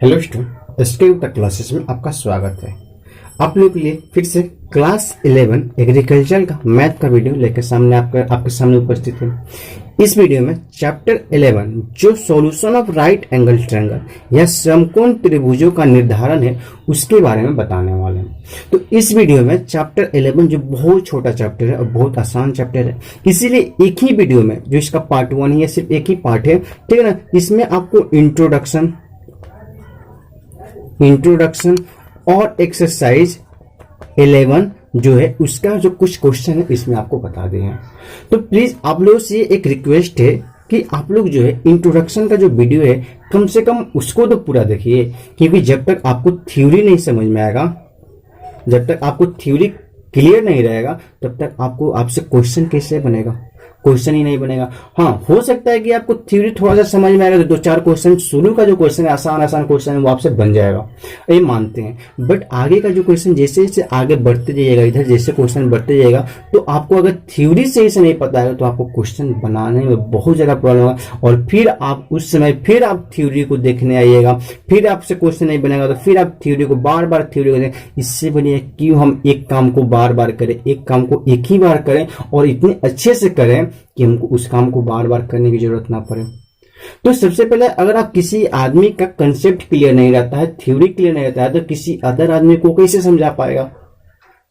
Hello student, state तक classes में आपका स्वागत है। आप लोगों के लिए फिर से क्लास 11 एग्रीकल्चर का मैथ का वीडियो लेकर सामने आपके सामने उपस्थित है। इस वीडियो में चैप्टर 11 जो solution of right angle triangle या समकोण त्रिभुजों का निर्धारण है उसके बारे में बताने वाले हैं। तो इस वीडियो में चैप्टर 11 जो बहुत छोटा चैप्टर है और बहुत आसान चैप्टर है, इसीलिए एक ही वीडियो में जो इसका पार्ट 1 है, सिर्फ एक ही पार्ट है, ठीक है ना। इसमें आपको इंट्रोडक्शन और एक्सरसाइज 11 जो है उसका जो कुछ क्वेश्चन है इसमें आपको बता दिए हैं। तो प्लीज आप लोगों से एक रिक्वेस्ट है कि आप लोग जो है इंट्रोडक्शन का जो वीडियो है कम से कम उसको तो पूरा देखिए, क्योंकि जब तक आपको थ्योरी नहीं समझ में आएगा, जब तक आपको थ्योरी क्लियर नहीं रहेगा, तब तक आपको आपसे क्वेश्चन कैसे बनेगा, क्वेश्चन ही नहीं बनेगा। हाँ, हो सकता है कि आपको थ्योरी थोड़ा सा समझ में आएगा तो 2-4 क्वेश्चन शुरू का जो क्वेश्चन है आसान क्वेश्चन है वो आपसे बन जाएगा, ये मानते हैं। बट आगे का जो क्वेश्चन जैसे जैसे आगे बढ़ते जाइएगा, इधर जैसे क्वेश्चन बढ़ते जाएगा, तो आपको अगर थ्योरी सही से नहीं पता है तो आपको क्वेश्चन बनाने में बहुत ज्यादा प्रॉब्लम होगा। और फिर आप उस समय फिर आप थ्योरी को देखने आइएगा, फिर आपसे क्वेश्चन नहीं बनेगा तो फिर आप थ्योरी को बार बार थ्योरी को देखें। इससे बढ़िया क्यों हम एक काम को बार बार करें, एक काम को एक ही बार करें और इतने अच्छे से करें कि हमको उस काम को बार बार करने की जरूरत ना पड़े। तो सबसे पहले अगर आप किसी आदमी का कंसेप्ट क्लियर नहीं रहता है, थ्योरी क्लियर नहीं रहता है, तो किसी अदर आदमी को कैसे समझा पाएगा,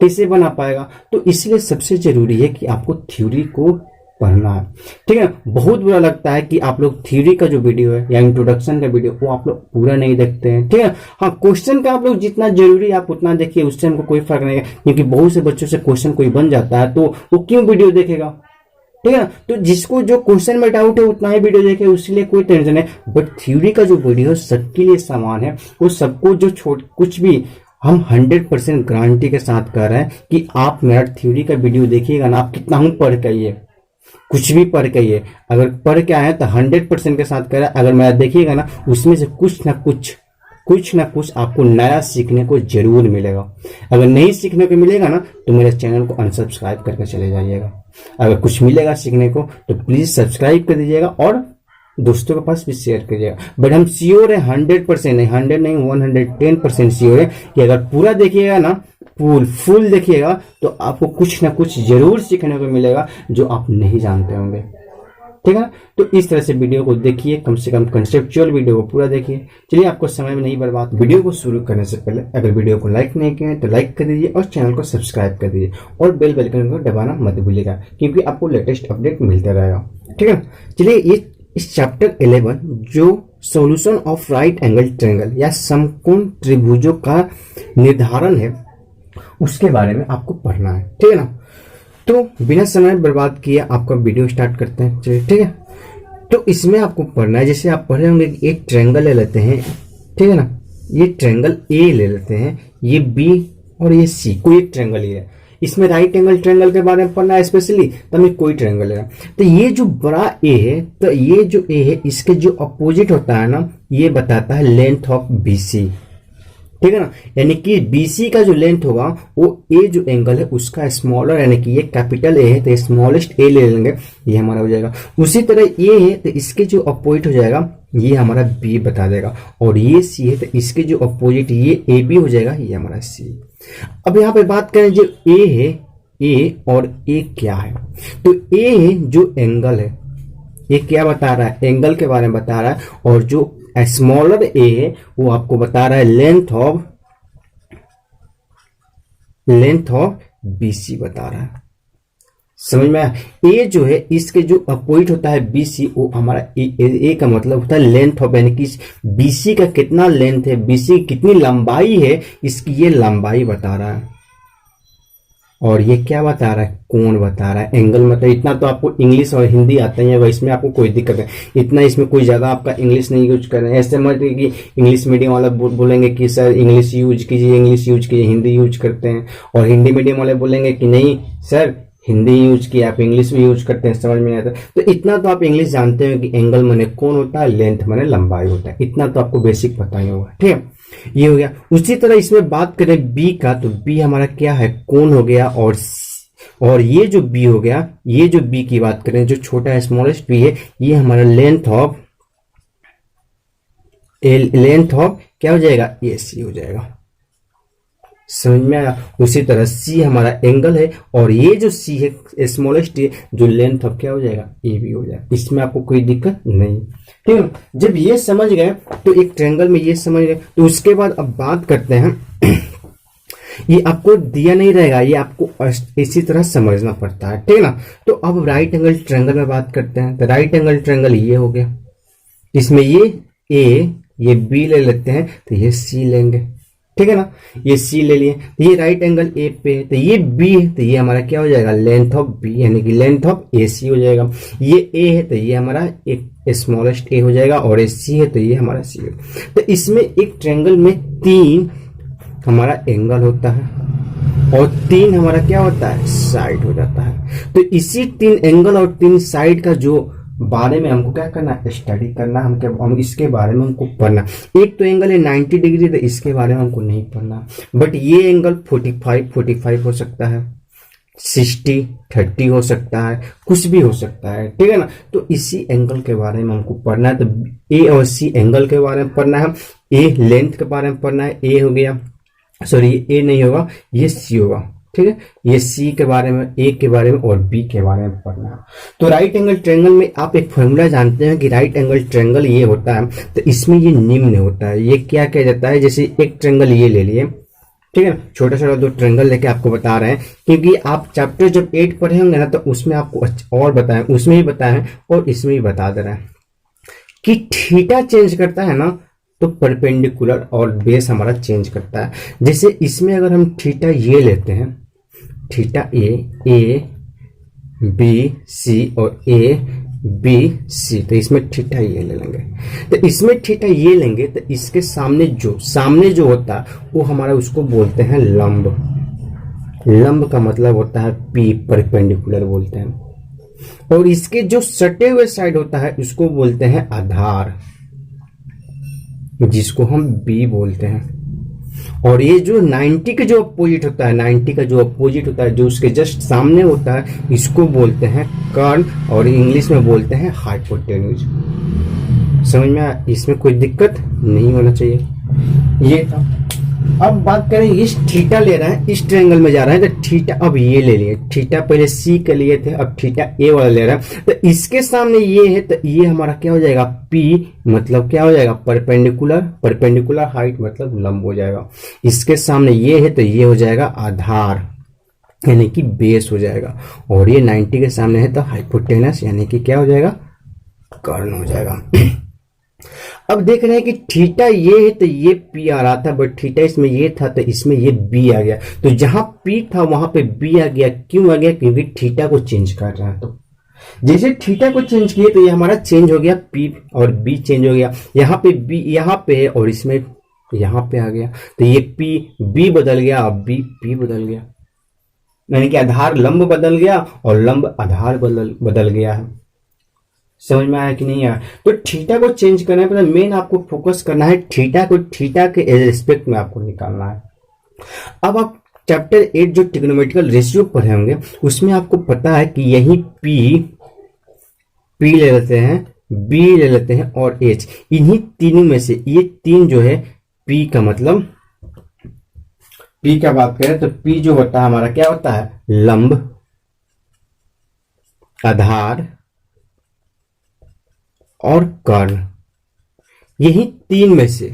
कैसे बना पाएगा। तो इसलिए सबसे जरूरी है कि आपको थ्योरी को पढ़ना है, ठीक है। बहुत बुरा लगता है कि आप लोग थ्योरी का जो वीडियो है या इंट्रोडक्शन का वीडियो वो आप लोग पूरा नहीं देखते हैं, ठीक है। हाँ, क्वेश्चन का आप लोग जितना जरूरी आप उतना देखिए, उससे हमको कोई फर्क नहीं है, क्योंकि बहुत से बच्चों से क्वेश्चन कोई बन जाता है तो वो क्यों वीडियो देखेगा, ठीक है। तो जिसको जो क्वेश्चन में डाउट है उतना ही वीडियो देखे, उसके कोई टेंशन है। बट थ्योरी का जो वीडियो सबके लिए समान है, वो सबको जो कुछ भी हम 100% गारंटी के साथ कह रहे हैं कि आप मेरा थ्योरी का वीडियो देखिएगा ना, आप कितना हूं पढ़ के आइए, कुछ भी पढ़ के आइए, अगर पढ़ के आए तो 100% के साथ कह रहे हैं, अगर मेरा देखिएगा ना उसमें से कुछ ना कुछ आपको नया सीखने को जरूर मिलेगा। अगर नहीं सीखने को मिलेगा ना तो मेरे चैनल को अनसब्सक्राइब करके चले जाइएगा। अगर कुछ मिलेगा सीखने को तो प्लीज सब्सक्राइब कर दीजिएगा और दोस्तों के पास भी शेयर करिएगा। बट हम श्योर है 100% नहीं, 100 नहीं 110% श्योर है कि अगर पूरा देखिएगा ना, फुल देखिएगा तो आपको कुछ ना कुछ जरूर सीखने को मिलेगा जो आप नहीं जानते होंगे, ठीक है। तो इस तरह से वीडियो को देखिए, कम से कम कंसेप्चुअल वीडियो को पूरा देखिए। चलिए, आपको समय में नहीं बर्बाद, वीडियो को शुरू करने से पहले अगर वीडियो को लाइक नहीं किए तो लाइक कर दीजिए और चैनल को सब्सक्राइब कर दीजिए और बेल आइकन को दबाना मत भूलिएगा, क्योंकि आपको लेटेस्ट अपडेट मिलता रहेगा, ठीक है। चलिए, ये इस चैप्टर 11 जो solution of right angle triangle या समकोण त्रिभुजों का निर्धारण है उसके बारे में आपको पढ़ना है, ठीक है ना। तो बिना समय बर्बाद किए आपका वीडियो स्टार्ट करते हैं, चलिए, ठीक है। तो इसमें आपको पढ़ना है, जैसे आप पढ़ रहे होंगे कि एक ट्रायंगल ले लेते हैं, ठीक है ना। ये ट्रायंगल ए ले लेते हैं, ये बी और ये सी, कोई एक ट्रायंगल ही है। इसमें राइट एंगल ट्रायंगल के बारे में पढ़ना है स्पेशली, तो हमें कोई ट्रायंगल है। तो ये जो बड़ा ए है, तो ये जो ए है इसके जो अपोजिट होता है ना, ये बताता है लेंथ ऑफ बीसी, ठीक है ना। यानी कि बीसी का जो लेंथ होगा वो ए जो एंगल है उसका स्मॉलर, यानी कि ये कैपिटल ए है तो स्मॉलेस्ट ए ले लेंगे, ये हमारा हो जाएगा। उसी तरह ये है तो इसके जो अपोजिट हो जाएगा ये हमारा बी बता देगा, और ये सी है तो इसके जो अपोजिट ये ए बी हो जाएगा, ये हमारा सी। अब यहाँ पे बात करें जो ए है, ए और ए क्या है, तो ए जो एंगल है ये क्या बता रहा है, एंगल के बारे में बता रहा है, और जो स्मॉलर ए है वो आपको बता रहा है लेंथ ऑफ बीसी बता रहा है। समझ में आया। ए जो है इसके जो अपोजिट होता है बीसी, वो हमारा ए का मतलब होता है लेंथ ऑफ, यानी कि बीसी का कितना लेंथ है, बीसी कितनी लंबाई है, इसकी ये लंबाई बता रहा है। और ये क्या बता रहा है, कोण बता रहा है, एंगल। मतलब इतना तो आपको इंग्लिश और हिंदी आते हैं, इसमें आपको कोई दिक्कत है, इतना इसमें कोई ज्यादा आपका इंग्लिश नहीं यूज कर रहे हैं। ऐसे मत कि इंग्लिश मीडियम वाला बोलेंगे कि सर इंग्लिश यूज कीजिए, हिंदी यूज करते हैं, और हिंदी मीडियम वाले बोलेंगे कि नहीं सर हिंदी यूज किया, आप इंग्लिश भी यूज करते हैं, समझ में नहीं आता। तो इतना तो आप इंग्लिश जानते हैं कि एंगल माने कोण होता है, लेंथ माने लंबाई होता है, इतना तो आपको बेसिक पता ही होगा, ठीक है। ये हो गया। उसी तरह इसमें बात करें बी का, तो बी हमारा क्या है, कोण हो गया, और ये जो बी हो गया, ये जो बी की बात करें जो छोटा है स्मॉलेस्ट बी है, ये हमारा लेंथ ऑफ क्या हो जाएगा, ए सी हो जाएगा। समझ में आया। उसी तरह सी हमारा एंगल है और ये जो सी है स्मॉलेस्ट है, जो लेंथ ऑफ क्या हो जाएगा, ए बी हो जाएगा। इसमें आपको कोई दिक्कत नहीं, ठीक है। जब ये समझ गए तो एक ट्रायंगल में ये समझ गए, तो उसके बाद अब बात करते हैं ये आपको दिया नहीं रहेगा, ये आपको इसी तरह समझना पड़ता है, ठीक है ना। तो अब राइट एंगल ट्रायंगल में बात करते हैं। तो राइट एंगल ट्रायंगल ये हो गया, इसमें ये ए ये बी ले लेते हैं, तो ये सी लेंगे, ठीक है ना। ये सी ले लिए, तो ये राइट एंगल ए पे है, तो ये बी है, तो ये हमारा क्या हो जाएगा, लेंथ ऑफ बी यानी कि लेंथ ऑफ ए सी हो जाएगा। ये ए है तो ये हमारा एक स्मॉलेस्ट ए हो जाएगा, और ये सी है तो ये हमारा सी है। तो इसमें एक ट्रायंगल में 3 हमारा एंगल होता है और 3 हमारा क्या होता है, साइड हो जाता है। तो इसी 3 एंगल और 3 साइड का जो बारे में हमको क्या करना है, स्टडी करना। हम इसके बारे में हमको पढ़ना। एक तो एंगल है 90 डिग्री, तो इसके बारे में हमको नहीं पढ़ना, बट ये एंगल 45 हो सकता है, 60 30 हो सकता है, कुछ भी हो सकता है, ठीक है ना। तो इसी एंगल के बारे में हमको पढ़ना है। तो ए और सी एंगल के बारे में पढ़ना है, ए लेंथ के बारे में पढ़ना है, ए हो गया, सॉरी ए नहीं होगा, ये सी होगा, ठीक है। ये सी के बारे में, ए के बारे में और बी के बारे में पढ़ना है। तो राइट एंगल ट्रायंगल में आप एक फॉर्मूला जानते हैं कि राइट एंगल ट्रायंगल ये होता है, तो इसमें ये निम्न होता है। ये क्या कहा जाता है, जैसे एक ट्रायंगल ये ले लिए, ठीक है, छोटा छोटा 2 ट्रायंगल लेके आपको बता रहे हैं, क्योंकि आप चैप्टर जब 8 पढ़े होंगे ना, तो उसमें आपको और बताएं, उसमें भी बताएं और इसमें भी बता दे रहे हैं कि थीटा चेंज करता है ना, तो परपेंडिकुलर और बेस हमारा चेंज करता है। जैसे इसमें अगर हम थीटा ये लेते हैं, थीटा ए बी सी और ए बी सी, तो इसमें थीटा ये ले लेंगे। तो इसमें थीटा ये लेंगे तो इसके सामने जो होता है वो हमारा उसको बोलते हैं लंब। लंब का मतलब होता है पी, परपेंडिकुलर बोलते हैं। और इसके जो सटे हुए साइड होता है उसको बोलते हैं आधार, जिसको हम बी बोलते हैं। और ये जो 90 के जो अपोजिट होता है, 90 का जो अपोजिट होता है, जो उसके जस्ट सामने होता है, इसको बोलते हैं कर्न, और इंग्लिश में बोलते हैं हाइपोटेन्यूज। समझ में आया। इसमें कोई दिक्कत नहीं होना चाहिए। ये था। अब बात करें, इस थीटा ले रहा है, इस ट्रायंगल में जा रहा है, तो थीटा अब ये ले लिए। थीटा पहले सी के लिए थे, अब थीटा ए वाला ले रहा है। तो इसके सामने ये है, तो ये हमारा क्या हो जाएगा, पी मतलब क्या हो जाएगा, परपेंडिकुलर। परपेंडिकुलर हाइट मतलब लंब हो जाएगा। इसके सामने ये है, तो ये हो जाएगा आधार यानी कि बेस हो जाएगा। और ये 90 के सामने है तो हाइपोटेनस यानी कि क्या हो जाएगा, कर्ण हो जाएगा। अब देख रहे हैं कि थीटा ये है तो ये पी आ रहा था, बट थीटा इसमें ये था तो इसमें ये बी आ गया। तो जहां पी था वहां पे बी आ गया। क्यों आ गया, क्योंकि थीटा को चेंज कर रहा है। तो जैसे थीटा को चेंज किए तो ये हमारा चेंज हो गया, पी और बी चेंज हो गया। यहाँ पे बी यहाँ पे है और इसमें यहाँ पे आ गया, तो ये पी बी बदल गया, अब बी पी बदल गया, यानी कि आधार लंब बदल गया और लंब आधार बदल गया है। समझ में आया कि नहीं आया। तो थीटा को चेंज करने पर मेन आपको फोकस करना है थीटा को, थीटा के रिस्पेक्ट में आपको निकालना है। अब आप चैप्टर 8 जो ट्रिग्नोमेट्रिकल रेशियो पढ़े होंगे उसमें आपको पता है कि यही पी ले लेते हैं, बी ले लेते हैं और एच, इन्हीं तीनों में से ये 3 जो है पी का मतलब, पी का बात करें तो पी जो होता है हमारा क्या होता है, लंब, आधार और कर्ण। यही 3 में से,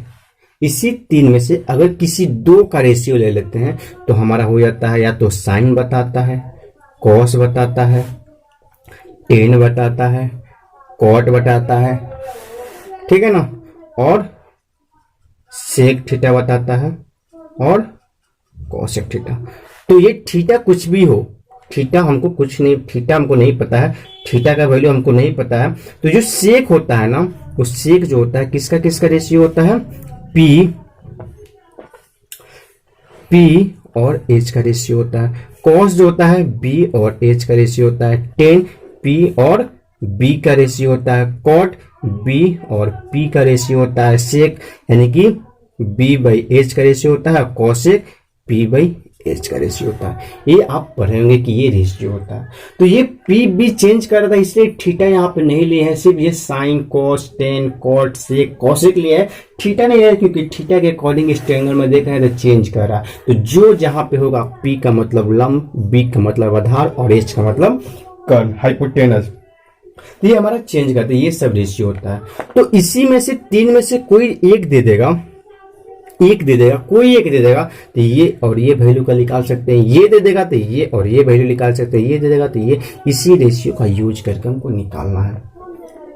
इसी 3 में से अगर किसी 2 का रेशियो ले लेते हैं तो हमारा हो जाता है, या तो साइन बताता है, कॉस बताता है, टेन बताता है, कॉट बताता है, ठीक है ना, और सेक थीटा बताता है और कॉसेक थीटा। तो ये थीटा कुछ भी हो, थीटा हमको कुछ नहीं, थीटा हमको नहीं पता है, थीटा का वैल्यू हमको नहीं पता है। तो जो सेक होता है ना, वो सेक जो होता है किसका किसका रेशियो होता है, पी और एच का रेशियो होता है। कॉस जो होता है बी और एच का रेशियो होता है। टेन पी और बी का रेशियो होता है। कॉट बी और पी का रेशियो होता है। सेक यानी कि बी बाई एच का रेशियो होता है। कॉसेक पी बाई एच का रेशियो होता है। ये आप पढ़ेंगे कि ये रेशियो होता है। तो ये पी भी चेंज कर रहा था, इसलिए थीटा यहाँ पे नहीं लिए हैं, सिर्फ ये sine cos tan cot sec cosec लिया है, थीटा नहीं है, क्योंकि थीटा के अकॉर्डिंग इस ट्रायंगल में देख रहे हैं तो चेंज कर रहा है। तो जो जहां पे होगा पी का मतलब लंब, बी का मतलब आधार और एच का मतलब कर्ण हाइपोटेनस, तो ये हमारा चेंज करता है। ये सब रेशियो होता है। तो इसी में से तीन में से कोई एक दे देगा, कोई एक दे देगा, तो ये और ये वैल्यू का निकाल सकते हैं, ये दे देगा तो ये और ये वैल्यू निकाल सकते हैं, ये दे देगा तो ये, इसी रेशियो का यूज करके हमको निकालना है।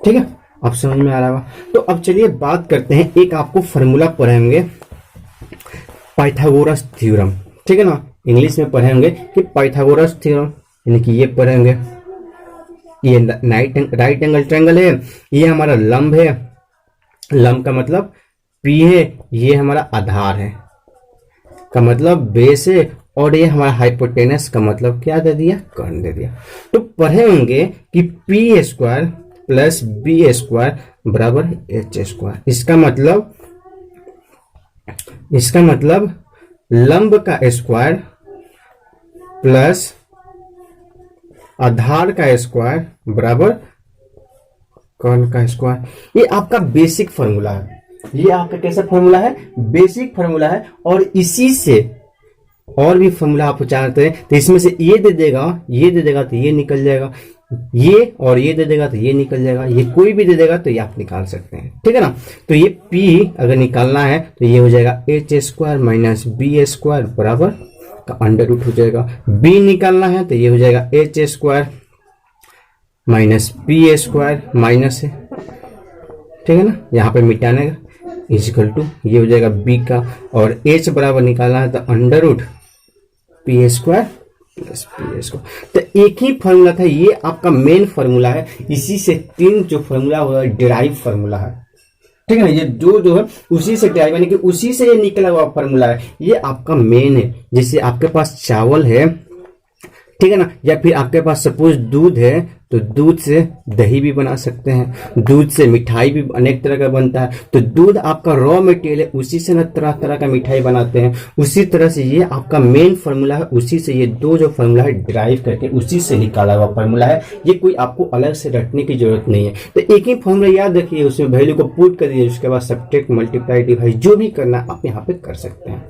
ठीक है, अब समझ में आ रहा होगा। तो अब चलिए बात करते हैं, एक आपको फॉर्मूला पढ़ेंगे पाइथागोरस थ्योरम, ठीक है ना, इंग्लिश में पढ़ेंगे कि पाइथागोरस थ्योरम, यानी कि ये पढ़ेंगे, ये राइट एंगल ट्रायंगल है, ये हमारा लंब है, लंब का मतलब पी है, ये हमारा आधार है का मतलब बेस है, और ये हमारा हाइपोटेनस का मतलब क्या दे दिया, कर्ण दे दिया। तो पढ़ेंगे कि P square plus B square बराबर एच स्क्वायर, इसका मतलब लंब का स्क्वायर प्लस आधार का स्क्वायर बराबर कर्ण का स्क्वायर। ये आपका बेसिक फॉर्मूला है, ये आपका कैसा फॉर्मूला है, बेसिक फॉर्मूला है। और इसी से और भी फॉर्मूला आप जानते हैं, तो इसमें से ये दे देगा, ये दे देगा तो ये निकल जाएगा, ये और ये दे देगा तो ये निकल जाएगा, ये कोई भी दे देगा तो ये आप निकाल सकते हैं। ठीक है ना, तो ये P अगर निकालना है तो ये हो जाएगा H square minus B square बराबर का अंडर रूट हो जाएगा। B निकालना है तो ये हो जाएगा H square minus B square minus है, ठीक है ना, यहाँ पे मिटाने का इजिकल टू ये हो जाएगा B का, और H बराबर निकालना है तो under root P square plus P square. तो एक ही फॉर्मूला था, ये आपका मेन फॉर्मूला है, इसी से तीन जो फॉर्मूला हुआ डिराइव फॉर्मूला है। ठीक है ना, ये जो है उसी से डिराइव, यानी कि उसी से ये निकला हुआ फॉर्मूला है, ये आपका मेन है। जैसे आपके पास चावल है, ठीक है ना, या फिर आपके पास सपोज दूध है, तो दूध से दही भी बना सकते हैं, दूध से मिठाई भी अनेक तरह का बनता है। तो दूध आपका रॉ मटेरियल है, उसी से ना तरह तरह का मिठाई बनाते हैं। उसी तरह से ये आपका मेन फॉर्मूला है, उसी से ये दो जो फॉर्मूला है डिराइव करके उसी से निकाला हुआ फॉर्मूला है। ये कोई आपको अलग से रटने की जरूरत नहीं है। तो एक ही फॉर्मूला याद रखिए, उसमें वैल्यू को पुट कर दीजिए, उसके बाद सब्ट्रैक्ट मल्टीप्लाई डिवाइड जो भी करना आप यहाँ पे कर सकते हैं।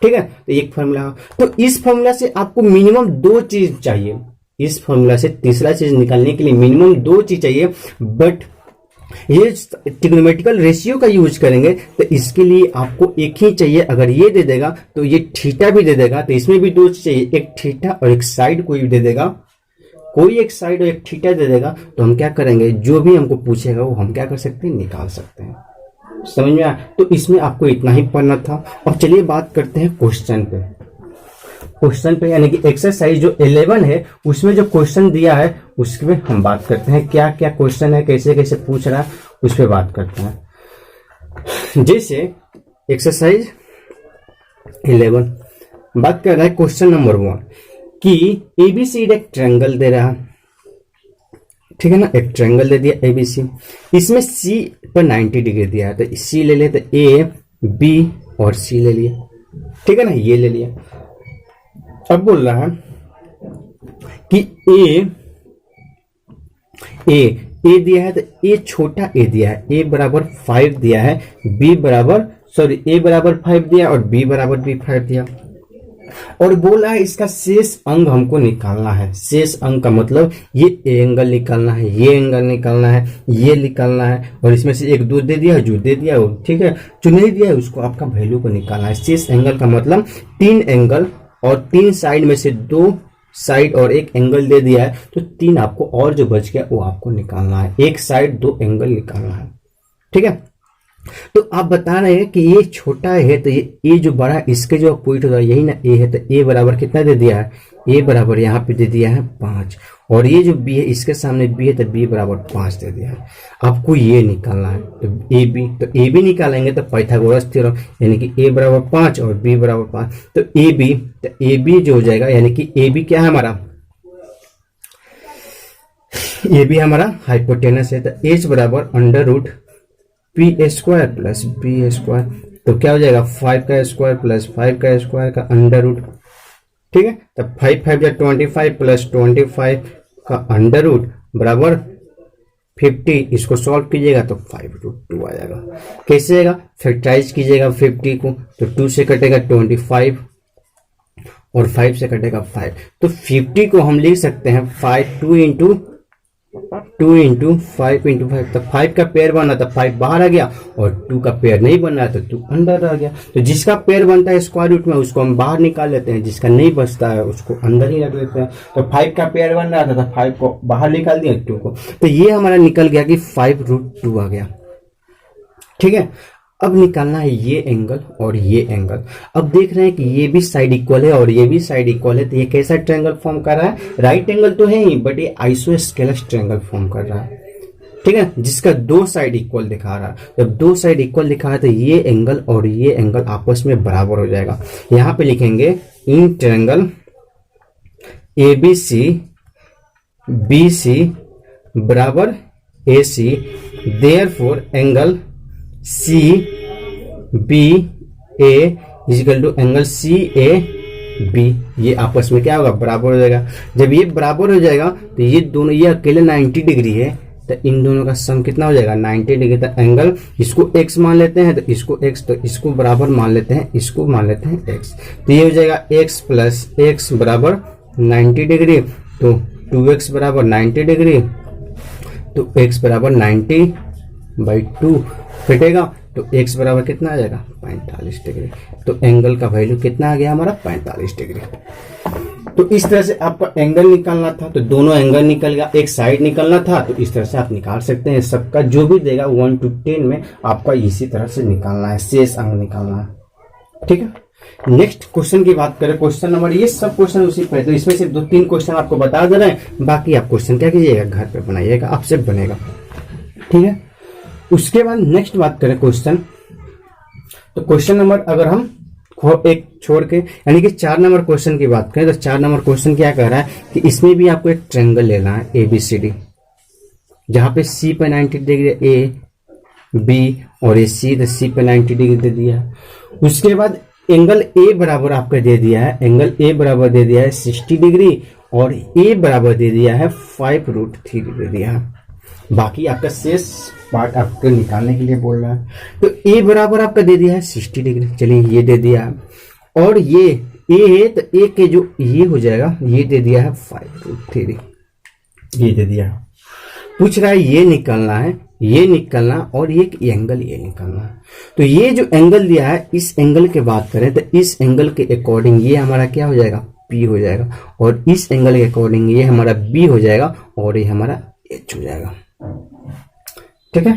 ठीक है, तो एक फॉर्मूला। तो इस फॉर्मूला से आपको मिनिमम दो चीज चाहिए, इस फॉर्मूला से तीसरा चीज निकालने के लिए मिनिमम दो चीज चाहिए। बट ये ट्रिग्नोमेट्रिकल रेशियो का यूज करेंगे तो इसके लिए आपको एक ही चाहिए। अगर ये दे देगा तो ये थीटा भी दे देगा, तो इसमें भी दो चीज चाहिए, एक थीटा और एक साइड कोई भी दे देगा, कोई एक साइड और एक थीटा दे देगा। तो हम क्या करेंगे, जो भी हमको पूछेगा वो हम क्या कर सकते हैं, निकाल सकते हैं। समझ में आया? तो इसमें आपको इतना ही पढ़ना था। और चलिए बात करते हैं क्वेश्चन पे। क्वेश्चन पे यानी कि एक्सरसाइज जो 11 है उसमें जो क्वेश्चन दिया है उसमें हम बात करते हैं, क्या क्या क्वेश्चन है, कैसे कैसे पूछ रहा है, उस पर बात करते हैं। जैसे एक्सरसाइज 11 बात कर रहा है क्वेश्चन नंबर 1 कि एबीसी एक ट्रायंगल दे रहा है, ठीक है ना, एक ट्रायंगल दे दिया एबीसी, इसमें सी पर 90 डिग्री दिया है, तो सी ले लिया, तो ए बी और सी ले लिया, ठीक है ना, ये ले लिया। अब बोल रहा है कि ए दिया है, तो ए छोटा ए दिया है, ए बराबर 5 दिया है, बी बराबर ए बराबर 5 दिया और बी बराबर भी 5 दिया। और बोला है इसका शेष अंग हमको निकालना है। शेष अंग का मतलब ये एंगल निकालना है, ये एंगल निकालना है, ये निकालना है, और इसमें से एक दो दे दिया है, जो दे दिया है ठीक है, जो नहीं दिया है उसको आपका वैल्यू को निकालना है। शेष एंगल का मतलब 3 एंगल और 3 साइड में से 2 साइड और एक एंगल दे दिया है, तो 3 आपको और जो बच गया वो आपको निकालना है, एक साइड 2 एंगल निकालना है। ठीक है, तो आप बता रहे हैं कि ये छोटा है, तो ये जो बड़ा है इसके जो पॉइंट होगा यही ना ए है, तो ए बराबर कितना दे दिया है, ए बराबर यहाँ पे दे दिया है 5, और ये जो बी है इसके सामने बी है, तो बी बराबर 5 दे दिया है। आपको ये निकालना है, तो ए बी निकालेंगे तो पाइथागोरस थ्योरम, यानी कि ए बराबर 5 और बी बराबर 5, तो ए बी जो हो जाएगा, यानी कि ए बी क्या है हमारा, ए बी हमारा हाइपोटेनस है, तो एच बराबर under root P square plus B square, तो क्या हो जाएगा 5 का स्क्वायर प्लस 5 का स्क्वायर का अंडर रूट ठीक है। तब 5 5 या 25 प्लस 25 का अंडर रूट बराबर 50, इसको सॉल्व कीजिएगा तो 5√2 आ जाएगा। कैसे आएगा, फैक्टराइज कीजिएगा 50 को तो 2 से कटेगा 25 और 5 से कटेगा 5, तो 50 को हम लिख सकते हैं 2 इंटू 5 इंटू 5, तो 5 का पेयर बना तो 5 बाहर आ गया और 2 का पेयर नहीं बन रहा तो 2 अंदर आ गया। तो जिसका पेयर बनता है स्क्वायर रूट में उसको हम बाहर निकाल लेते हैं, जिसका नहीं बचता है उसको अंदर ही रख लेते हैं। तो 5 का पेयर बन रहा था तो 5 को बाहर निकाल दिया 2 को, तो ये हमारा निकल गया कि 5√2 आ गया। ठीक है, अब निकालना है ये एंगल और ये एंगल। अब देख रहे हैं कि ये भी साइड इक्वल है और ये भी साइड इक्वल है, तो ये कैसा ट्रायंगल फॉर्म कर रहा है, राइट एंगल तो है ही बट ये आइसोस्केलस ट्रायंगल फॉर्म कर रहा है। ठीक है, जिसका 2 साइड इक्वल दिखा रहा है। जब 2 साइड इक्वल दिखा रहा है तो ये एंगल और ये एंगल आपस में बराबर हो जाएगा। यहां पे लिखेंगे इन ट्रायंगल ABC BC बराबर AC, therefore angle CBA is equal to angle CAB, ये आपस में क्या होगा, बराबर हो जाएगा। जब ये बराबर हो जाएगा तो ये दोनों, ये अकेले 90 डिग्री है तो इन दोनों का सम कितना हो जाएगा 90 डिग्री। तो एंगल इसको x मान लेते हैं तो इसको x, तो इसको बराबर मान लेते हैं, इसको मान लेते हैं x, तो ये हो जाएगा x प्लस x बराबर 90 डिग्री, तो 2x बराबर 90 डिग्री, तो x बराबर 90/2 कटेगा तो x बराबर कितना आ जाएगा 45 डिग्री। तो एंगल का वैल्यू कितना आ गया हमारा 45 डिग्री। तो इस तरह से आपका एंगल निकालना था, तो दोनों एंगल निकल गया, एक साइड निकलना था, तो इस तरह से आप निकाल सकते हैं। सबका जो भी देगा 1 to 10 में आपका इसी तरह से निकालना है, शेष अंग निकालना है। ठीक है, नेक्स्ट क्वेश्चन की बात करें, क्वेश्चन नंबर, ये सब क्वेश्चन उसी पे, तो इसमें सिर्फ 2-3 क्वेश्चन आपको बता दे रहे हैं, बाकी आप क्वेश्चन क्या कीजिएगा घर पे बनाइएगा, आपसे बनेगा। ठीक है, उसके बाद नेक्स्ट बात करें क्वेश्चन, तो क्वेश्चन नंबर अगर हम एक छोड़ के यानी कि 4 नंबर क्वेश्चन की बात करें तो 4 नंबर क्वेश्चन क्या कह रहा है कि इसमें भी आपको एक ट्रायंगल लेना है ABCD, जहां पे C पे 90 डिग्री A B और ये C, तो C पे 90 डिग्री दे दिया है। उसके बाद एंगल A बराबर आपका दे दिया है, एंगल A बराबर दे दिया है 60 डिग्री और A बराबर दे दिया है 5√3 दे दिया है। बाकी आपका शेष पार्ट आपको निकालने के लिए बोल रहा है। तो A बराबर आपका दे दिया है 60 डिग्री, चलिए ये दे दिया है, और ये A है तो A के जो ये हो जाएगा, ये दे दिया है 5√3, ये दे दिया है। पूछ रहा है ये निकालना है, ये निकालना और ये एंगल ये निकालना है। तो ये जो एंगल दिया है, इस एंगल की बात करें तो इस एंगल के अकॉर्डिंग ये हमारा क्या हो जाएगा P हो जाएगा, और इस एंगल के अकॉर्डिंग ये हमारा B हो जाएगा और ये हमारा H हो जाएगा। ठीक है,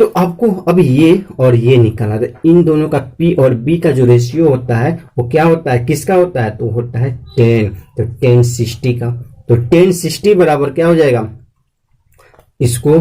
तो आपको अब ये और ये निकालना है। इन दोनों का P और B का जो रेशियो होता है वो क्या होता है, किसका होता है, तो होता है 10, तो 10/60 का, तो 10/60 बराबर क्या हो जाएगा, इसको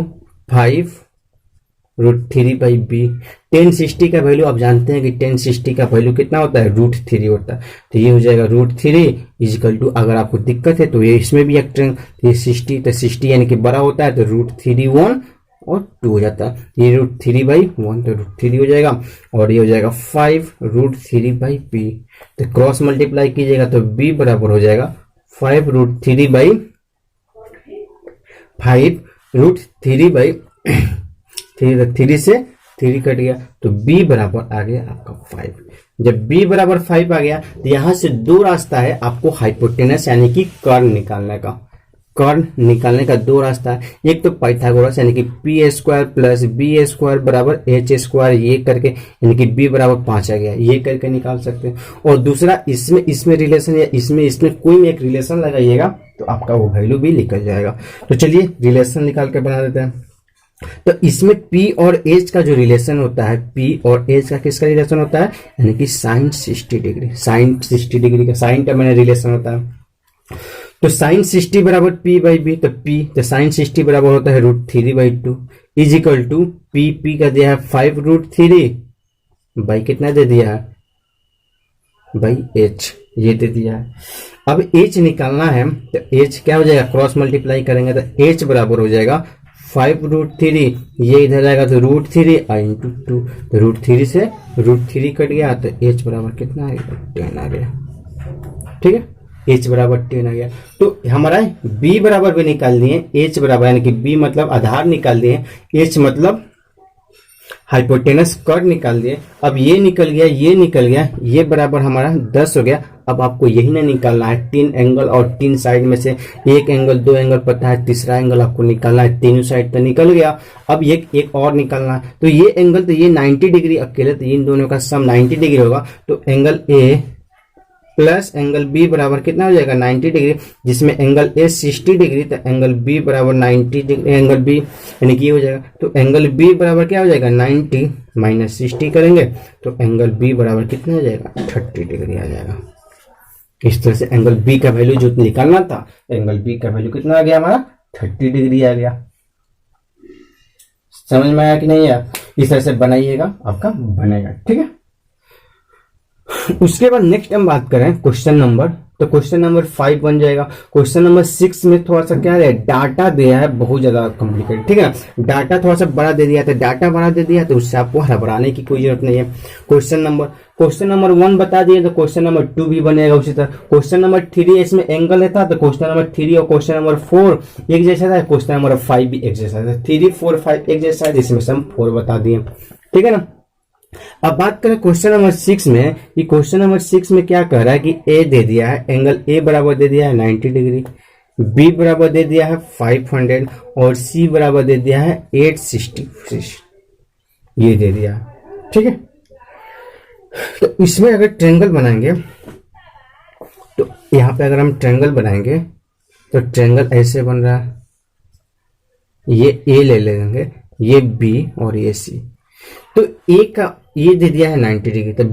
5√3/B। 10/60 का वैल्यू आप जानते हैं कि 10/60 का वैल्यू कितना होता है, √3 होता है, तो ये हो जाएगा √3 इजिकल टू, अगर आपको दिक्कत है तो ये इसमें भी एक ट्रेंग, ये 60, तो 60 यानी कि बड़ा होता है तो √3 1 और 2 हो जाता है, ये √3/1 तो √3 हो जाएगा, और ये हो जाएगा 5√3/B। तो क्रॉस मल्टीप्लाई कीजिएगा तो B बराबर हो जाएगा 5√3 से 3 कट गया, तो B बराबर आ गया आपका 5। जब B बराबर 5 आ गया तो यहां से 2 रास्ता है आपको हाइपोटेनस यानी कि कर्ण निकालने का। कर्ण निकालने का 2 रास्ता है, एक तो पाइथागोरस यानी कि P² प्लस B² बराबर H², ये करके यानी कि B बराबर 5 आ गया, ये करके निकाल सकते हैं। और दूसरा इसमें रिलेशन या इसमें कोई एक रिलेशन लगाइएगा तो आपका वो वैल्यू भी निकल जाएगा। तो चलिए रिलेशन निकाल के बना देते हैं। तो इसमें P और H का जो रिलेशन होता है, P और H का किसका रिलेशन होता है, यानी कि sin 60 डिग्री, sin 60 डिग्री का साइन का मैंने रिलेशन होता है। तो sin 60 बराबर P/B, तो sin 60 बराबर होता है √3/2 इजिकल टू P का दिया है 5√3 बाई कितना दे दिया है, बाई H, ये दे दिया है। अब H निकालना है तो H क्या हो जाएगा, क्रॉस मल्टीप्लाई करेंगे तो H बराबर हो जाएगा 5√3, ये इधर आएगा तो √3 इंटू 2, तो √3 से √3 कट गया तो H बराबर कितना आ गया, 10 आ गया। ठीक है, h बराबर 10 आ गया। तो हमारा b बराबर भी निकाल दिए, h बराबर यानी कि b मतलब आधार निकाल दिए, h मतलब हाइपोटेनस कट निकाल दिए। अब ये निकल गया, ये निकल गया, ये बराबर हमारा 10 हो गया। अब आपको यही ना निकालना है, 3 एंगल और 3 साइड में से एक एंगल 2 एंगल पता है, तीसरा एंगल आपको निकालना है। तीनों साइड तो निकल गया, अब ये एक और निकालना है। तो ये एंगल तो ये 90 डिग्री अकेले, तो इन दोनों का सम 90 डिग्री होगा। तो angle A plus angle B बराबर कितना हो जाएगा 90 डिग्री, जिसमें एंगल ए 60 डिग्री, तो एंगल बी बराबर 90 डिग्री, एंगल बी यानी कि ये हो जाएगा। तो एंगल बी बराबर क्या हो जाएगा 90 माइनस 60 करेंगे तो एंगल बी बराबर कितना हो जाएगा 30 डिग्री आ जाएगा। इस तरह से एंगल बी का वैल्यू जो निकालना था, एंगल बी का वैल्यू कितना आ गया हमारा 30 डिग्री आ गया। समझ में आया कि नहीं आया? इस तरह से बनाइएगा, आपका बनेगा। ठीक है, उसके बाद नेक्स्ट हम बात करें क्वेश्चन नंबर, तो क्वेश्चन नंबर 5 बन जाएगा। क्वेश्चन नंबर 6 में थोड़ा सा क्या है, डाटा दिया है बहुत ज्यादा कॉम्प्लिकेटेड। ठीक है, डाटा थोड़ा सा बड़ा दे दिया, तो डाटा बड़ा दे दिया तो उससे आपको घबराने की कोई जरूरत नहीं है। क्वेश्चन नंबर 1 बता दिए तो क्वेश्चन नंबर 2 भी बनेगा उसी तरह। क्वेश्चन नंबर 3 इसमें एंगल था, तो क्वेश्चन नंबर 3 और क्वेश्चन नंबर 4 एक जैसा था, क्वेश्चन नंबर 5 भी एक जैसा था। 3, 4, 5 एक जैसा है, जिसमें से हम 4 बता दिए। ठीक है ना। अब बात करें क्वेश्चन नंबर 6 में, कि क्वेश्चन नंबर 6 में क्या कह रहा है कि ए दे दिया है, एंगल ए बराबर दे दिया है 90 डिग्री, बी बराबर दे दिया है 500 और सी बराबर दे दिया है 866, ये दे दिया है। ठीक है, तो इसमें अगर ट्रायंगल बनाएंगे, तो यहां पे अगर हम ट्रायंगल बनाएंगे तो ट्रायंगल ऐसे बन रहा है, ये ए ले लेंगे, ये बी और ये सी। तो ए का ये दे दिया है 90 डिग्री, तो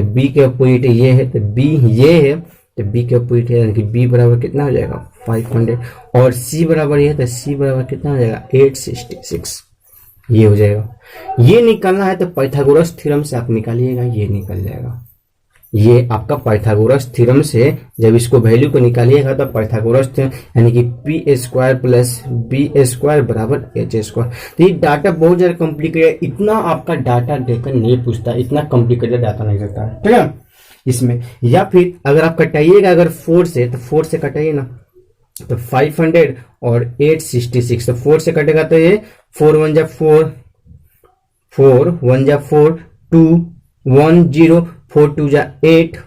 बी के अपोजिट ये है, तो बी ये है, तो बी के अपोजिट है, यानी कि बी बराबर कितना हो जाएगा 500 और सी बराबर ये है, तो सी बराबर कितना हो जाएगा 866, ये हो जाएगा। ये निकालना है तो पाइथागोरस थ्योरम से आप निकालिएगा, ये निकल जाएगा। ये आपका पाइथागोरस थ्योरम से जब इसको वैल्यू को निकालिएगा तो पाइथागोरस थ्योरम यानी कि P square plus B square बराबर एच स्क्वायर। तो ये डाटा बहुत ज्यादा कॉम्प्लिकेटेड, इतना आपका डाटा देकर नहीं पूछता, इतना कॉम्प्लिकेटेड डाटा नहीं देता है। ठीक है, इसमें या फिर अगर आप कटाइएगा अगर 4 से, तो 4 से कटाइए ना, तो 500 और 866, तो 4 से कटेगा तो ये 4 1 जा 4, 4 1 जा 4, 2 1 0, 4 2 जा 8,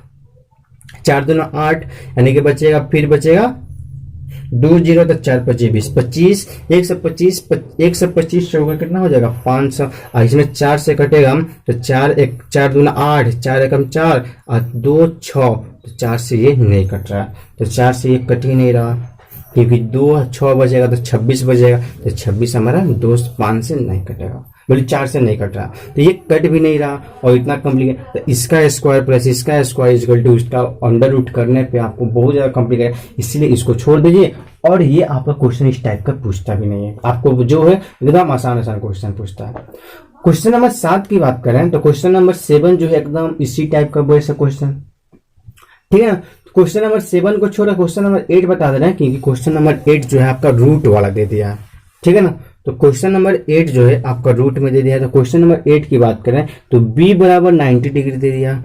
4 2 8, यानी कि बचेगा, फिर बचेगा 2 0, तो 4 25 20, 25 125 चौका कितना हो जाएगा 500। इसमें 4 से कटेगा तो 4 2 8, 4 1 4 और 2 6, तो 4 से ये नहीं कट रहा, तो 4 से ये कट ही नहीं रहा, क्योंकि 2 6 बजेगा तो 26 बजेगा, तो 26 हमारा 2 5 से नहीं कटेगा, बोले 4 से नहीं कट रहा, तो ये कट भी नहीं रहा और इतना कॉम्प्लिकेट। तो इसका स्क्वायर प्लस इसका स्क्वायर इक्वल टू उसका अंडर रूट करने पे आपको बहुत ज्यादा कॉम्प्लिकेट, इसलिए इसको छोड़ दीजिए। और ये आपका क्वेश्चन इस टाइप का पूछता भी नहीं है, आपको जो है एकदम आसान क्वेश्चन पूछता है। क्वेश्चन नंबर 7 की बात करें तो क्वेश्चन नंबर 7 जो है एकदम इसी टाइप का वैसा क्वेश्चन। ठीक है, क्वेश्चन नंबर 7 को छोड़ा क्वेश्चन नंबर 8 बता दे रहे हैं, क्योंकि क्वेश्चन नंबर 8 जो है आपका रूट वाला दे दिया है। ठीक है ना, तो क्वेश्चन नंबर 8 जो है आपका रूट में दे दिया है। तो क्वेश्चन नंबर 8 की बात करें तो b बराबर 90 डिग्री दे दिया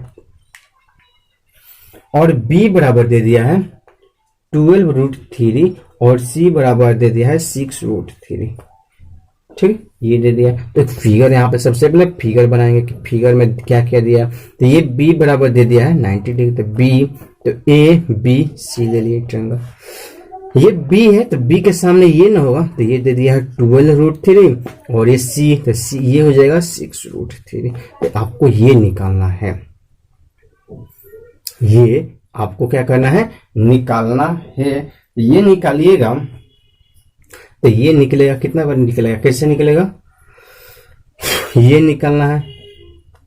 और b बराबर दे दिया है 12√3 और c बराबर दे दिया है 6√3। ठीक, ये दे दिया। तो एक फिगर यहाँ पे सबसे पहले फिगर बनाएंगे कि फिगर में क्या क्या दिया। तो ये b बराबर दे दिया है 90 डिग्री, तो b, तो a b c ले लिए ट्रायंगल। ये b है तो b के सामने ये ना होगा, तो ये दे दिया है 12√3 और ये c, तो c ये हो जाएगा 6√3। तो आपको ये निकालना है, ये आपको क्या करना है निकालना है। ये निकालिएगा तो ये निकलेगा, कितना बार निकलेगा, कैसे निकलेगा, ये निकालना है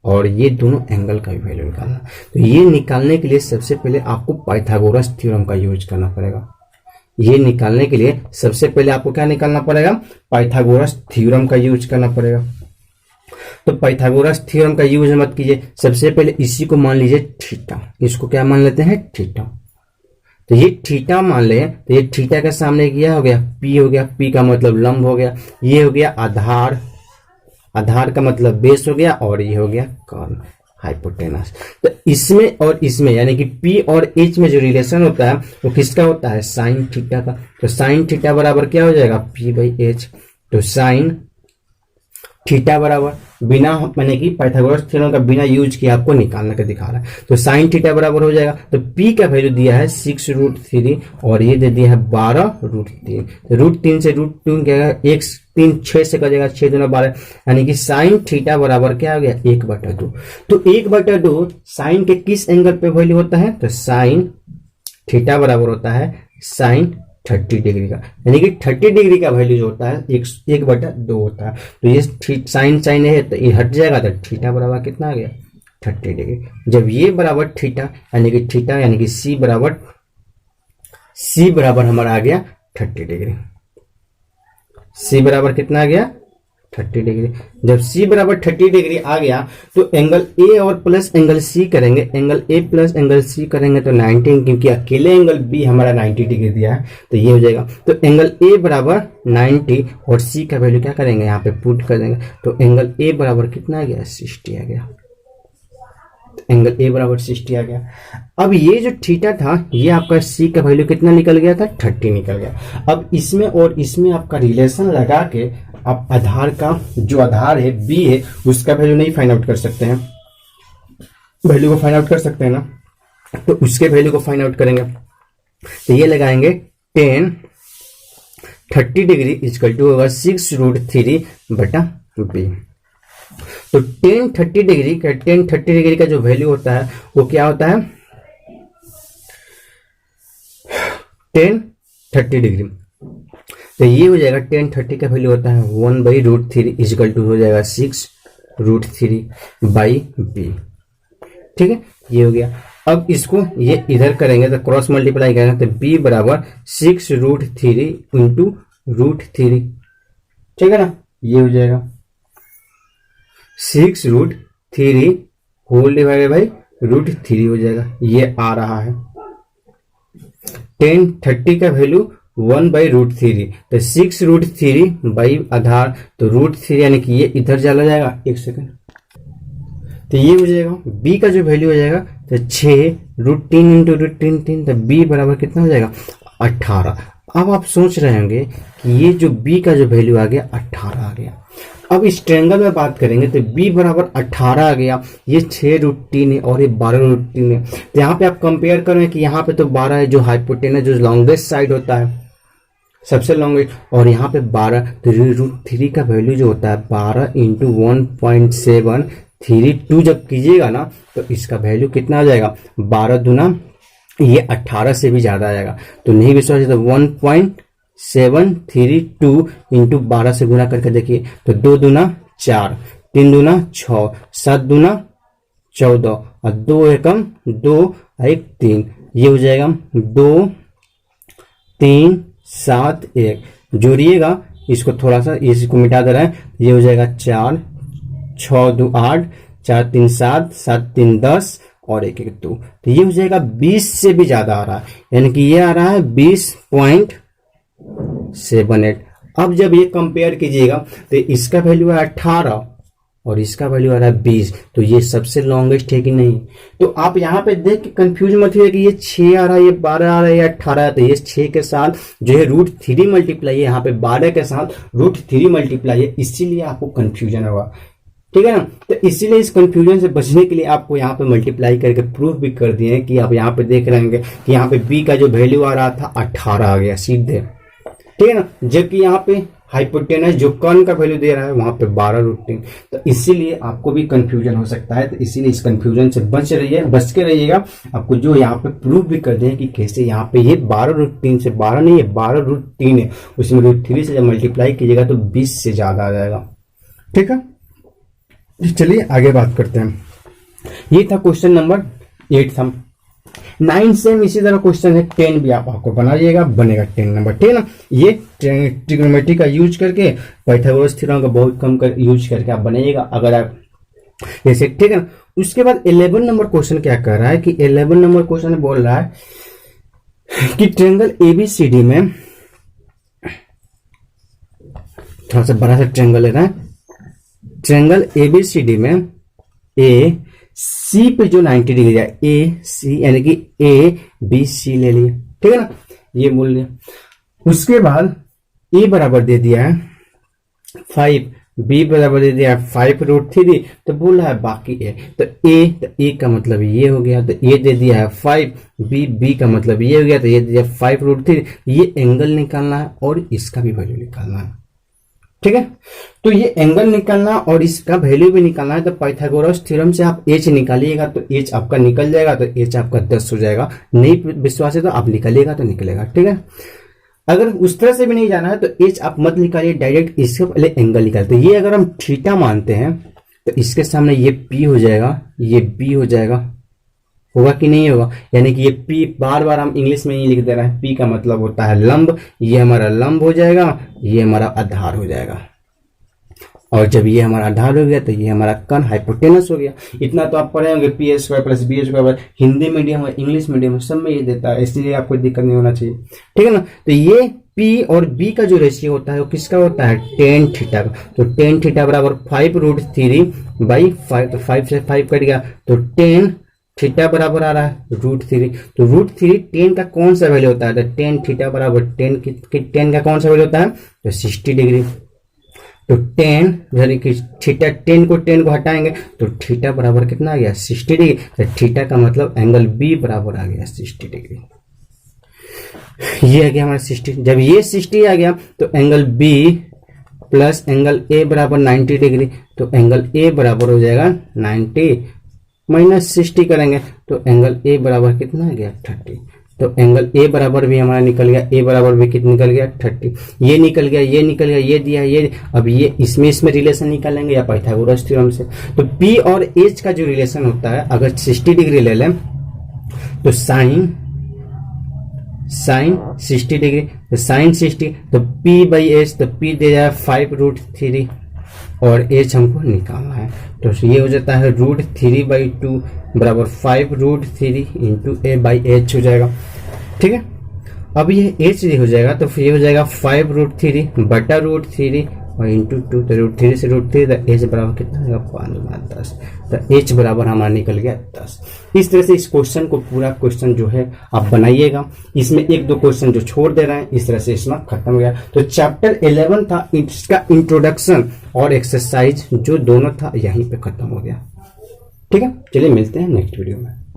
और ये दोनों एंगल का भी वैल्यू निकालना है। तो ये निकालने के लिए सबसे पहले आपको पाइथागोरस थ्योरम का यूज करना पड़ेगा। ये निकालने के लिए सबसे पहले आपको क्या निकालना पड़ेगा, पाइथागोरस थ्योरम का यूज करना पड़ेगा। तो पाइथागोरस थ्योरम का यूज मत कीजिए, सबसे पहले इसी को मान लीजिए थीटा, इसको क्या मान लेते हैं थीटा। तो ये थीटा मान ले, तो ये थीटा के सामने क्या हो गया पी हो गया, पी का मतलब लंब हो गया, ये हो गया आधार, आधार का मतलब बेस हो गया और ये हो गया कर्ण। हाइपोटेनस। तो इसमें और इसमें यानी कि P और H में जो रिलेशन होता है वो किसका होता है, साइन थीटा का। तो साइन थीटा बराबर क्या हो जाएगा, P/H। तो साइन थीटा बराबर बिना माने कि पाइथागोरस थ्योरम का बिना यूज किए आपको निकालने का दिखा रहा है। तो साइन थीटा बराबर हो जाएगा, तो P का वैल्यू दिया है 6√3 और ये दे दिया है 12√3। तो √3 से √2 क्या है, 1 3 6 से कटेगा, 6 दूना 12, यानी कि साइन थीटा बराबर क्या हो गया, 1/2। तो 1/2 साइन के किस एंगल पे वैल्यू होता है, तो साइन थीटा बराबर होता है साइन 30 डिग्री का, यानी कि 30 डिग्री का वैल्यू जो होता है 1/2 होता है। तो ये साइन साइन है तो ये हट जाएगा, तो थीटा बराबर कितना आ गया, 30 डिग्री। जब ये बराबर थीटा यानी कि थीटा यानी कि सी बराबर हमारा आ गया 30 डिग्री। सी बराबर कितना आ गया, 30 डिग्री। जब सी बराबर 30 डिग्री आ गया तो एंगल ए और प्लस एंगल सी करेंगे, angle A plus angle C करेंगे तो 90, क्योंकि अकेले एंगल बी हमारा 90 डिग्री दिया है तो ये हो जाएगा। तो एंगल ए बराबर 90 और सी का वैल्यू क्या करेंगे, यहाँ पे पुट कर देंगे। तो एंगल ए बराबर कितना आ गया, 60 आ गया। एंगल ए बराबर 60 आ गया। अब ये जो थीटा था ये आपका सी का वैल्यू कितना निकल गया था, 30 निकल गया। अब इसमें और इसमें आपका रिलेशन लगा के आप आधार का जो आधार है बी है उसका वैल्यू नहीं फाइंड आउट कर सकते हैं, वैल्यू को फाइंड आउट कर सकते हैं ना, तो उसके वैल्यू को फाइंड आउट करेंगे। तो ये लगाएंगे 10 30 डिग्री इक्वल टू होगा 6√3/b। तो 10 30 डिग्री का जो वैल्यू होता है वो क्या होता है, 10 30 डिग्री। तो ये हो जाएगा 10 30 का वैल्यू होता है 1/√3 इक्वल टू हो जाएगा 6√3/b। ठीक है, ये हो गया। अब इसको ये इधर करेंगे तो क्रॉस मल्टीप्लाई करेंगे तो b बराबर 6√3 इंटू √3, ठीक है ना, ये हो जाएगा 6√3 होल डिवाइडेड बाई √3 हो जाएगा। ये आ रहा है 10 30 का वैल्यू 1/√3, तो 6√3 बाई आधार तो √3 यानी कि ये इधर चला जाएगा, एक सेकंड। तो ये हो जाएगा b का जो वैल्यू हो जाएगा तो 6√3 इंटू √3, तो b बराबर कितना हो जाएगा, 18। अब आप सोच रहे होंगे कि ये जो b का जो वैल्यू आ गया 18 आ गया। अब इस ट्रायंगल में बात करेंगे तो b बराबर 18 आ गया, ये 6√3 है और ये 12√3 है। तो यहाँ पे आप कंपेयर करें कि यहाँ पे तो 12 है जो हाइपोटेनस जो लॉन्गेस्ट साइड होता है, सबसे लॉन्गेस्ट, और यहाँ पे 12, तो √3 का वैल्यू जो होता है 12 इंटू 1.732 जब कीजिएगा ना तो इसका वैल्यू कितना आ जाएगा, 12 दूना ये 18 से भी ज्यादा आएगा। तो नहीं विश्वास है तो 1.732 इंटू 12 से गुना करके देखिए, तो 2 दूना 4, 3 दूना 6, 7 दूना 14 और 2 एकम 2 1 3, ये हो जाएगा 2 3 7 1। जोड़िएगा इसको, थोड़ा सा इसको मिटा दे रहा है, ये हो जाएगा 4 6 2 8 4 3 7 7 3 10 और 1 1 2। तो ये हो जाएगा 20 से भी ज्यादा आ रहा है, यानी कि ये आ रहा है 20.78। अब जब ये कंपेयर कीजिएगा तो इसका वैल्यू है 18 और इसका वैल्यू आ रहा है 20, तो ये सबसे लॉन्गेस्ट है कि नहीं। तो आप यहाँ पे देख के कंफ्यूज मत होइए कि ये 6 आ रहा है, ये 12 आ रहा है, ये 18 है। तो ये 6 के साथ जो है √3 मल्टीप्लाई है, यहाँ पे 12 के साथ √3 मल्टीप्लाई है, इसीलिए आपको कंफ्यूजन होगा, ठीक है ना। तो इसीलिए इस कंफ्यूजन से बचने के लिए आपको यहाँ पे मल्टीप्लाई करके प्रूफ भी कर दिए हैं कि आप यहाँ पे देख रहे होंगे कि यहाँ पे b का जो वैल्यू आ रहा था 18 आ गया सीधे, ठीक है ना, जबकि यहाँ पे हाइपोटेनस जो कर्ण का वैल्यू दे रहा है वहां पे 12√3। तो इसीलिए आपको भी कंफ्यूजन हो सकता है, तो इसीलिए इस कंफ्यूजन से बच के रहिएगा। आपको जो यहाँ पे प्रूफ भी कर दें कि कैसे यहाँ पे ये 12√3 से 12 नहीं है 12√3 है, उसमें √3 से जब मल्टीप्लाई कीजिएगा तो 20 से ज्यादा आ जाएगा, ठीक है। चलिए आगे बात करते हैं। ये था क्वेश्चन नंबर 8 था। 9 सेम इसी तरह क्वेश्चन है, 10 भी आपको बनाइएगा, बनेगा 10 नंबर, ठीक है ना। ये ट्रिग्नोमेट्री का यूज करके, पाइथागोरस थ्योरम का बहुत कम यूज करके आप बनाइएगा अगर आप जैसे, ठीक है ना। उसके बाद 11 नंबर क्वेश्चन क्या कर रहा है कि 11 नंबर क्वेश्चन बोल रहा है कि ट्रायंगल एबीसीडी में, थोड़ा सा बड़ा सा ट्रायंगल लेना है, ट्रायंगल एबीसीडी में ए सी पे जो 90 डिग्री है ए सी, यानी कि ए बी सी ले लिए, ठीक है ना, ये मूल्य। उसके बाद ए बराबर दे दिया है 5, बी बराबर दे दिया है 5√3, तो बोला है बाकी ए, तो ए का मतलब ये हो गया, तो ए दे दिया है 5, बी का मतलब ये हो गया, तो ये दे दिया 5√3। ये एंगल निकालना है और इसका भी वैल्यू निकालना है, ठीक है। तो ये एंगल निकालना और इसका वैल्यू भी निकालना है, तो पाइथागोरस थ्योरम से आप एच निकालिएगा तो एच आपका निकल जाएगा, तो एच आपका 10 हो जाएगा। नहीं विश्वास है तो आप निकालिएगा तो निकलेगा, ठीक है। अगर उस तरह से भी नहीं जाना है तो एच आप मत निकालिए, डायरेक्ट इसके पहले एंगल निकालते। ये अगर हम थीटा मानते हैं तो इसके सामने ये पी हो जाएगा, ये बी हो जाएगा, होगा कि नहीं होगा, यानी कि ये पी बार बार हम इंग्लिश में ही लिख दे रहे हैं, पी का मतलब होता है लंब, ये हमारा लंब हो जाएगा, ये हमारा आधार हो जाएगा, और जब ये हमारा आधार हो गया तो ये हमारा कण हाइपोटेनस हो गया। इतना तो आप पढ़े होंगे, P square plus B square, Hindi medium और इंग्लिश मीडियम सब में ये देता है, इसलिए आपको दिक्कत नहीं होना चाहिए, ठीक है ना। तो ये पी और बी का जो रेशियो होता है वो किसका होता है, टेन थीटा का। तो टेन थीटा बराबर 5√3/5, तो 5 से 5 कट गया, तो टेन थीटा बराबर आ रहा है √3। तो √3 टेन का कौन सा वैल्यू होता है, तो टेन थीटा बराबर टेन का कौन सा वैल्यू होता है, तो 60 डिग्री। तो टेन यानी कि थीटा, टेन को हटाएंगे तो थीटा बराबर कितना आ गया, 60 डिग्री। तो थीटा का मतलब एंगल बी बराबर आ गया 60 डिग्री। ये आ गया हमारा 60। जब ये 60 आ गया तो angle B plus angle A बराबर 90 डिग्री, तो एंगल ए बराबर हो जाएगा 90 माइनस 60 करेंगे तो एंगल ए बराबर कितना आ गया, 30। तो एंगल ए बराबर भी हमारा निकल गया, ए बराबर भी कितना निकल गया, 30। ये निकल गया, ये निकल गया, ये दिया, ये अब ये इसमें रिलेशन निकालेंगे या पाइथागोरस थ्योरम से। तो पी और एच का जो रिलेशन होता है, अगर 60 डिग्री ले लें तो साइन 60 डिग्री, तो साइन 60, तो पी बाई एच, तो पी दे जाए 5√3 और एच हमको निकालना है, तो ये हो जाता है √3/2 बराबर 5√3 इंटू ए बाई एच हो जाएगा, ठीक है। अब ये एच हो जाएगा तो फिर ये हो जाएगा 5√3 बटा √3 और इंटू 2, तो √3 से √3, तो एच बराबर कितना होगा, 5×10, तो एच बराबर हमारा निकल गया 10। इस तरह से इस क्वेश्चन को, पूरा क्वेश्चन जो है आप बनाइएगा, इसमें 1-2 क्वेश्चन जो छोड़ दे रहे हैं, इस तरह से इसमें खत्म हो गया। तो चैप्टर 11 था, इसका इंट्रोडक्शन और एक्सरसाइज जो दोनों था यहीं पे खत्म हो गया, ठीक है। चलिए मिलते हैं नेक्स्ट वीडियो में।